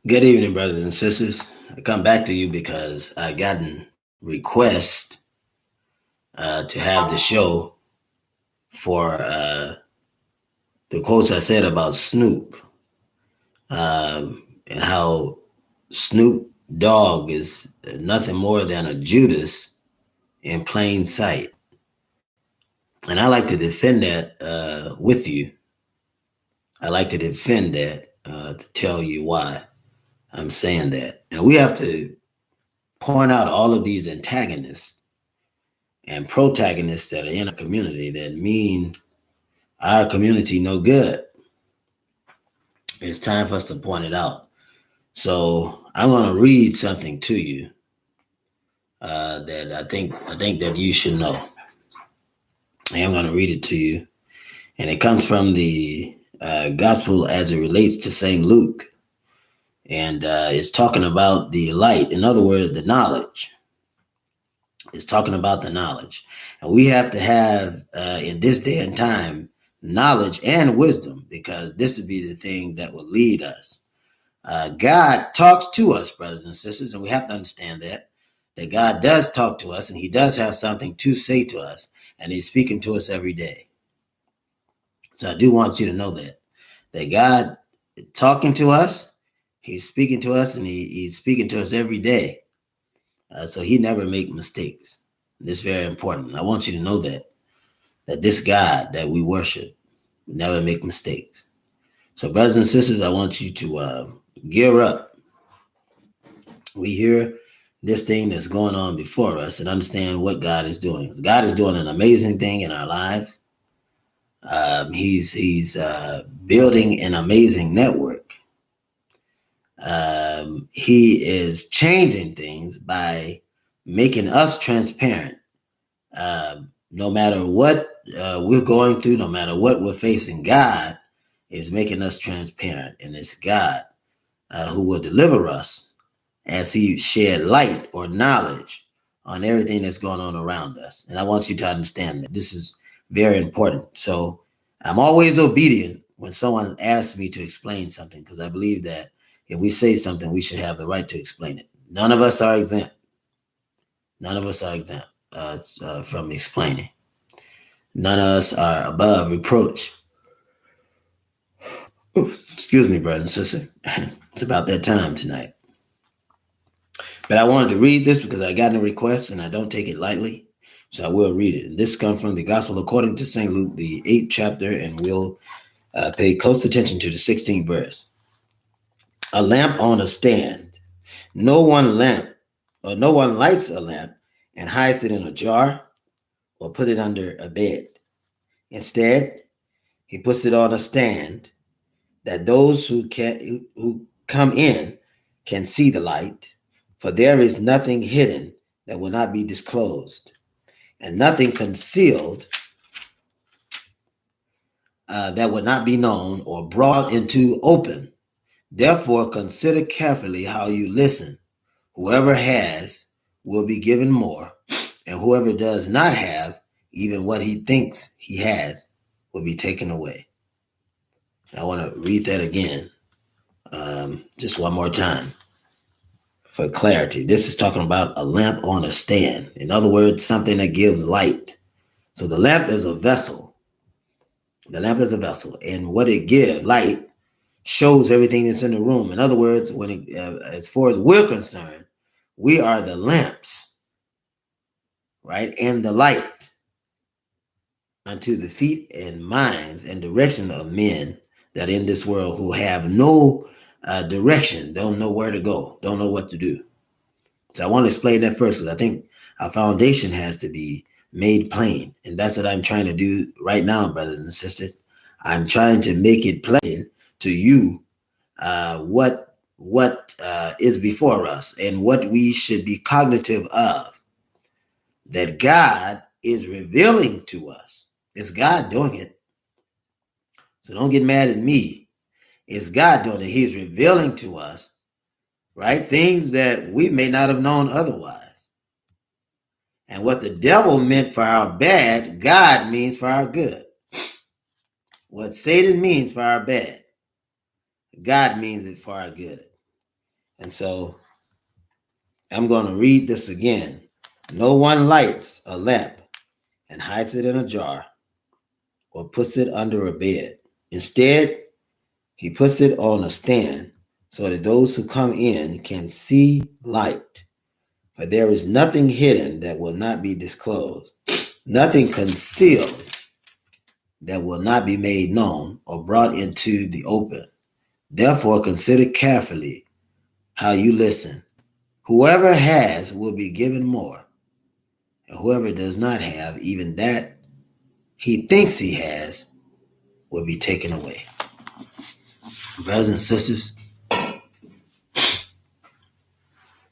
Good evening, brothers and sisters. I come back to you because I gotten request to have the show for the quotes I said about Snoop and how Snoop Dogg is nothing more than a Judas in plain sight. And I like to defend that with you. I like to defend that to tell you why I'm saying that. And we have to point out all of these antagonists and protagonists that are in a community that mean our community no good. It's time for us to point it out. So I'm going to read something to you that I think that you should know. I'm going to read it to you, and it comes from the gospel as it relates to Saint Luke, and it's talking about the light. In other words, the knowledge. It's talking about the knowledge, and we have to have in this day and time knowledge and wisdom, because this would be the thing that will lead us. God talks to us, brothers and sisters, and we have to understand that God does talk to us, and He does have something to say to us, and He's speaking to us every day. So I do want you to know that God is talking to us, He's speaking to us, and He's speaking to us every day. So He never makes mistakes. This is very important. I want you to know that this God that we worship never make mistakes. So, brothers and sisters, I want you to gear up. We hear this thing that's going on before us and understand what God is doing. God is doing an amazing thing in our lives. He's building an amazing network. He is changing things by making us transparent. No matter what we're going through, no matter what we're facing, God is making us transparent, and it's God who will deliver us as He shed light or knowledge on everything that's going on around us. And I want you to understand that this is very important. So I'm always obedient when someone asks me to explain something, because I believe that if we say something, we should have the right to explain it. None of us are exempt. None of us are exempt from explaining. None of us are above reproach. Ooh, excuse me, brother and sister. It's about that time tonight. But I wanted to read this because I got a request and I don't take it lightly. So I will read it. And this comes from the Gospel according to St. Luke, the 8th chapter, and we'll pay close attention to the 16th verse. A lamp on a stand. No one lights a lamp and hides it in a jar or put it under a bed. Instead, he puts it on a stand that those who come in can see the light, for there is nothing hidden that will not be disclosed, and nothing concealed that would not be known or brought into open. Therefore, consider carefully how you listen. Whoever has will be given more, and whoever does not have, even what he thinks he has, will be taken away. I want to read that again, just one more time for clarity. This is talking about a lamp on a stand. In other words, something that gives light. So the lamp is a vessel. The lamp is a vessel, and what it gives, light, shows everything that's in the room. In other words, as far as we're concerned, we are the lamps, right? And the light unto the feet and minds and direction of men that in this world who have no direction, don't know where to go, don't know what to do. So I want to explain that first, because I think our foundation has to be made plain. And that's what I'm trying to do right now, brothers and sisters. I'm trying to make it plain to you what is before us and what we should be cognitive of, that God is revealing to us. It's God doing it. So don't get mad at me. It's God doing it. He's revealing to us, right, things that we may not have known otherwise. And what the devil meant for our bad, God means for our good. What Satan means for our bad, God means it for our good. And so I'm going to read this again. No one lights a lamp and hides it in a jar or puts it under a bed. Instead, he puts it on a stand so that those who come in can see light. For there is nothing hidden that will not be disclosed, nothing concealed that will not be made known or brought into the open. Therefore, consider carefully how you listen. Whoever has will be given more, and whoever does not have, even that he thinks he has, will be taken away. Brothers and sisters,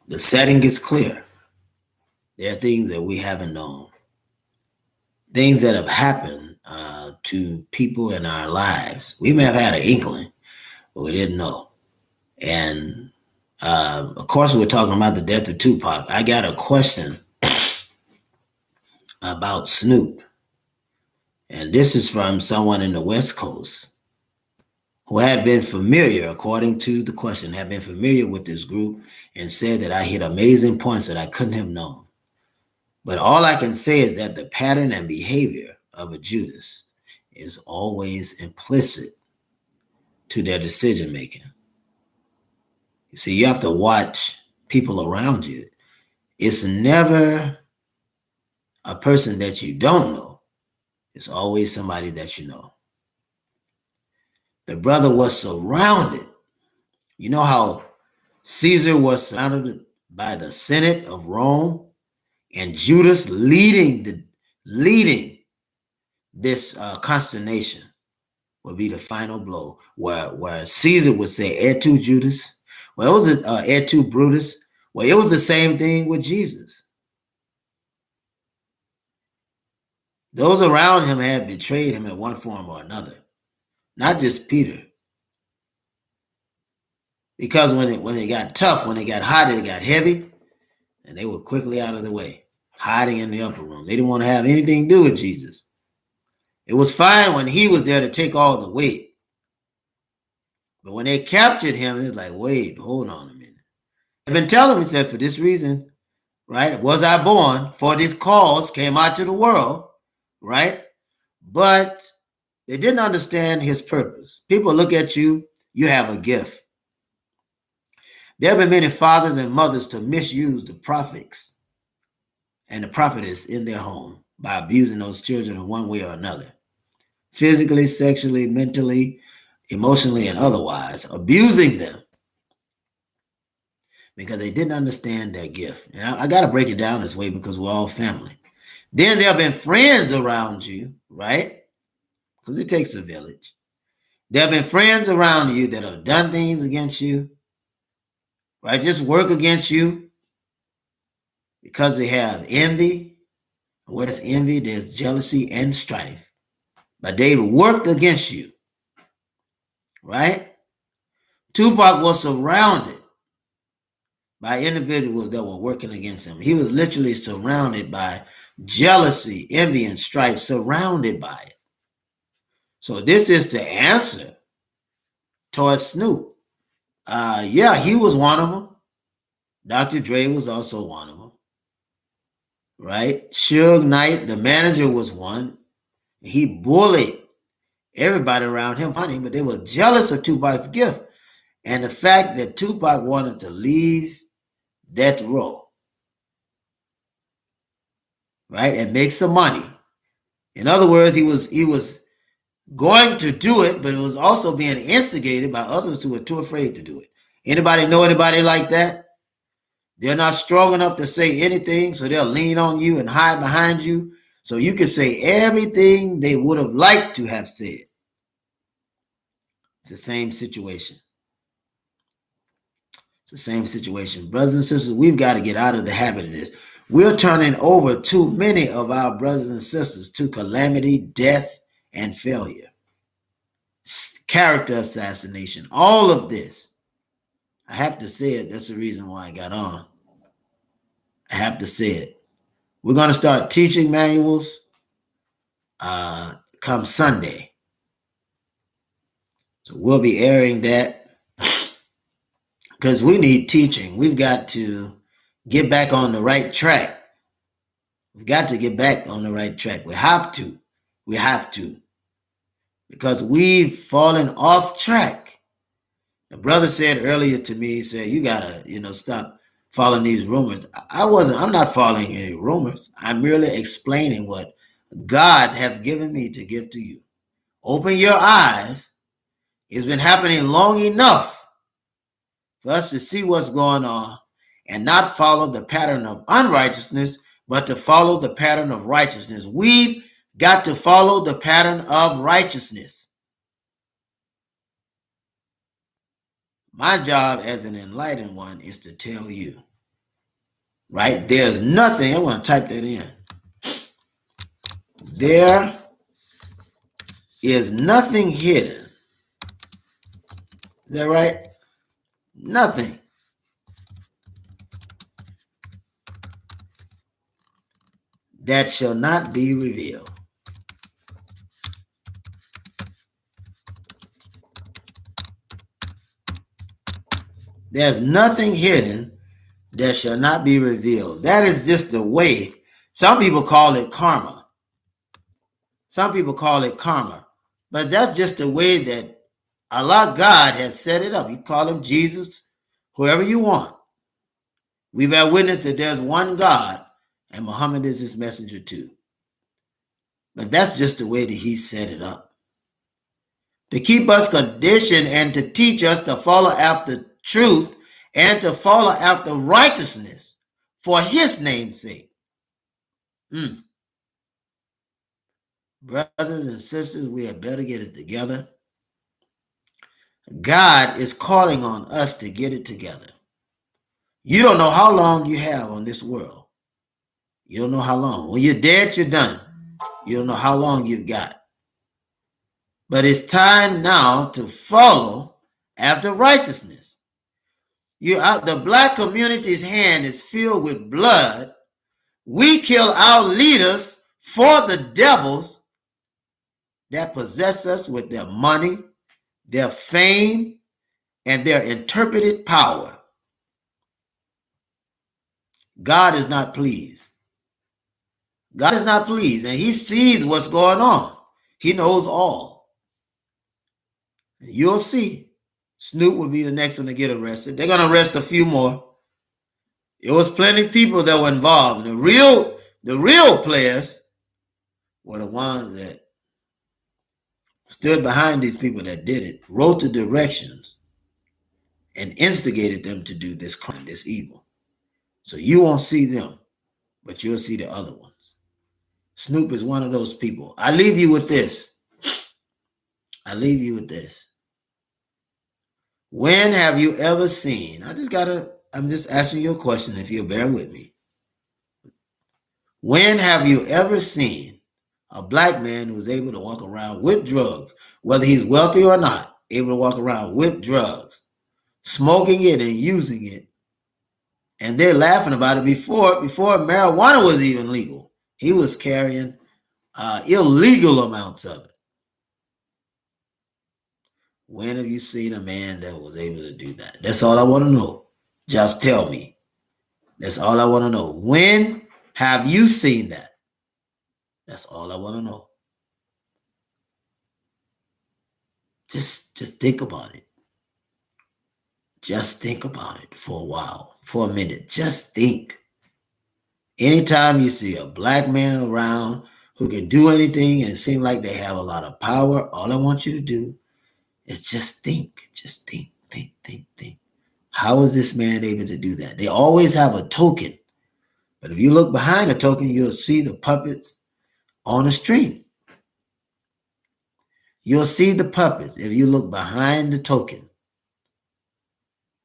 the setting is clear. There are things that we haven't known, things that have happened to people in our lives. We may have had an inkling, but we didn't know. And of course, we're talking about the death of Tupac. I got a question about Snoop. And this is from someone in the West Coast who had been familiar, according to the question, had been familiar with this group and said that I hit amazing points that I couldn't have known. But all I can say is that the pattern and behavior of a Judas is always implicit to their decision making. You see, you have to watch people around you. It's never a person that you don't know. It's always somebody that you know. The brother was surrounded. You know how Caesar was surrounded by the Senate of Rome, and Judas leading this consternation would be the final blow, where Caesar would say, "Et tu, Judas?" Well, it was "Et tu, Brutus?" Well, it was the same thing with Jesus. Those around him had betrayed him in one form or another, not just Peter. Because when it got tough, when it got hot, it got heavy, and they were quickly out of the way, hiding in the upper room. They didn't want to have anything to do with Jesus. It was fine when he was there to take all the weight. But when they captured him, it's like, wait, hold on a minute. I've been telling him, he said, for this reason, right, was I born, for this cause came out to the world, right? But they didn't understand his purpose. People look at you, you have a gift. There have been many fathers and mothers to misuse the prophets and the prophetess in their home by abusing those children in one way or another. Physically, sexually, mentally, emotionally, and otherwise, abusing them because they didn't understand their gift. And I got to break it down this way because we're all family. Then there have been friends around you, right? Because it takes a village. There have been friends around you that have done things against you, right? Just work against you because they have envy. What is envy? There's jealousy and strife. But they worked against you, right? Tupac was surrounded by individuals that were working against him. He was literally surrounded by jealousy, envy, and strife, surrounded by it. So this is the answer towards Snoop. Yeah, he was one of them. Dr. Dre was also one of them, right? Suge Knight, the manager, was one. He bullied everybody around him, funny, but they were jealous of Tupac's gift and the fact that Tupac wanted to leave death row, right, and make some money. In other words, he was going to do it, but it was also being instigated by others who were too afraid to do it. Anybody know anybody like that? They're not strong enough to say anything, so they'll lean on you and hide behind you so you can say everything they would have liked to have said. It's the same situation. It's the same situation. Brothers and sisters, we've got to get out of the habit of this. We're turning over too many of our brothers and sisters to calamity, death, and failure. Character assassination, all of this. I have to say it. That's the reason why I got on. I have to say it. We're going to start teaching manuals come Sunday. So we'll be airing that because because we need teaching. We've got to get back on the right track. We've got to get back on the right track. We have to. We have to. Because we've fallen off track. The brother said earlier to me, he said, you gotta, stop following these rumors. I'm not following any rumors. I'm merely explaining what God has given me to give to you. Open your eyes. It's been happening long enough for us to see what's going on and not follow the pattern of unrighteousness, but to follow the pattern of righteousness. We've got to follow the pattern of righteousness. My job as an enlightened one is to tell you, right? There's nothing, I want to type that in. There is nothing hidden. Is that right? Nothing. That shall not be revealed. There's nothing hidden that shall not be revealed. That is just the way. Some people call it karma. Some people call it karma. But that's just the way that Allah God has set it up. You call him Jesus, whoever you want. We bear witness that there's one God, and Muhammad is his messenger too. But that's just the way that he set it up. To keep us conditioned and to teach us to follow after truth and to follow after righteousness for his name's sake. Brothers and sisters, we had better get it together. God is calling on us to get it together. You don't know how long you have on this world. You don't know how long. When you're dead, you're done. You don't know how long you've got. But it's time now to follow after righteousness. The black community's hand is filled with blood. We kill our leaders for the devils that possess us with their money, their fame, and their interpreted power. God is not pleased. God is not pleased, and he sees what's going on. He knows all. You'll see. Snoop will be the next one to get arrested. They're going to arrest a few more. There was plenty of people that were involved. The real players were the ones that stood behind these people that did it, wrote the directions, and instigated them to do this crime, this evil. So you won't see them, but you'll see the other ones. Snoop is one of those people. I leave you with this. When have you ever seen, I'm just asking you a question if you'll bear with me. When have you ever seen a black man who's able to walk around with drugs, whether he's wealthy or not, able to walk around with drugs, smoking it and using it, and they're laughing about it before marijuana was even legal? He was carrying illegal amounts of it. When have you seen a man that was able to do that? That's all I want to know. Just tell me. That's all I want to know. When have you seen that? That's all I want to know. Just think about it. Just think about it for a while, for a minute. Just think. Anytime you see a black man around who can do anything and it seems like they have a lot of power, all I want you to do is just think. Just think. How is this man able to do that? They always have a token. But if you look behind the token, you'll see the puppets on a string. You'll see the puppets if you look behind the token.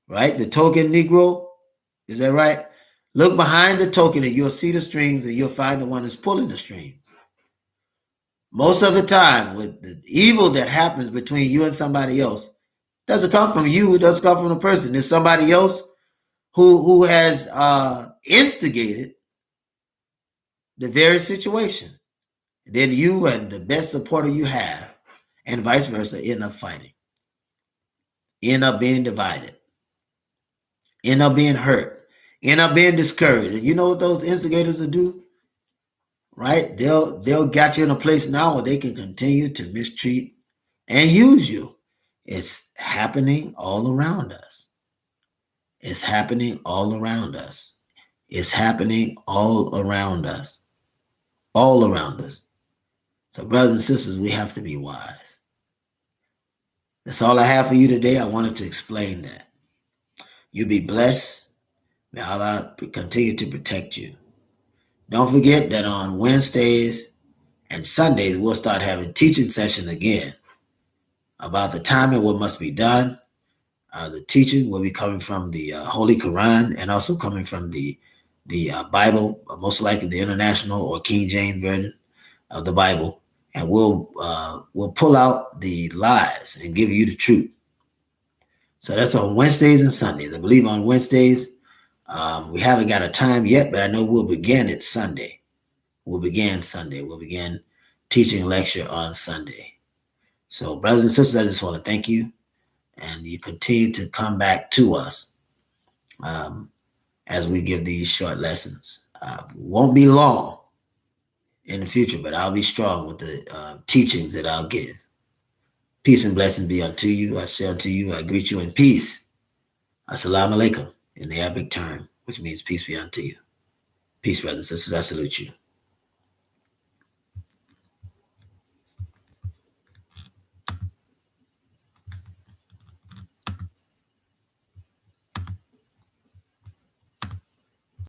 Right? The token Negro. Is that right? Look behind the token and you'll see the strings and you'll find the one that's pulling the strings. Most of the time, with the evil that happens between you and somebody else, doesn't come from you, it doesn't come from the person. There's somebody else who has instigated the very situation. Then you and the best supporter you have, and vice versa, end up fighting. End up being divided. end up being hurt, end up being discouraged. And you know what those instigators will do? Right? They'll get you in a place now where they can continue to mistreat and use you. It's happening all around us. It's happening all around us. It's happening all around us. All around us. So, brothers and sisters, we have to be wise. That's all I have for you today. I wanted to explain that. You be blessed. May Allah continue to protect you. Don't forget that on Wednesdays and Sundays, we'll start having teaching session again about the time and what must be done. The teaching will be coming from the Holy Quran and also coming from the Bible, most likely the International or King James version of the Bible. And we'll pull out the lies and give you the truth. So that's on Wednesdays and Sundays. I believe on Wednesdays, we haven't got a time yet, but I know we'll begin it Sunday. We'll begin Sunday. We'll begin teaching lecture on Sunday. So, brothers and sisters, I just want to thank you. And you continue to come back to us as we give these short lessons. Won't be long in the future, but I'll be strong with the teachings that I'll give. Peace and blessings be unto you. I say unto you, I greet you in peace. Assalamu alaikum in the Arabic term, which means peace be unto you. Peace, brothers and sisters. I salute you.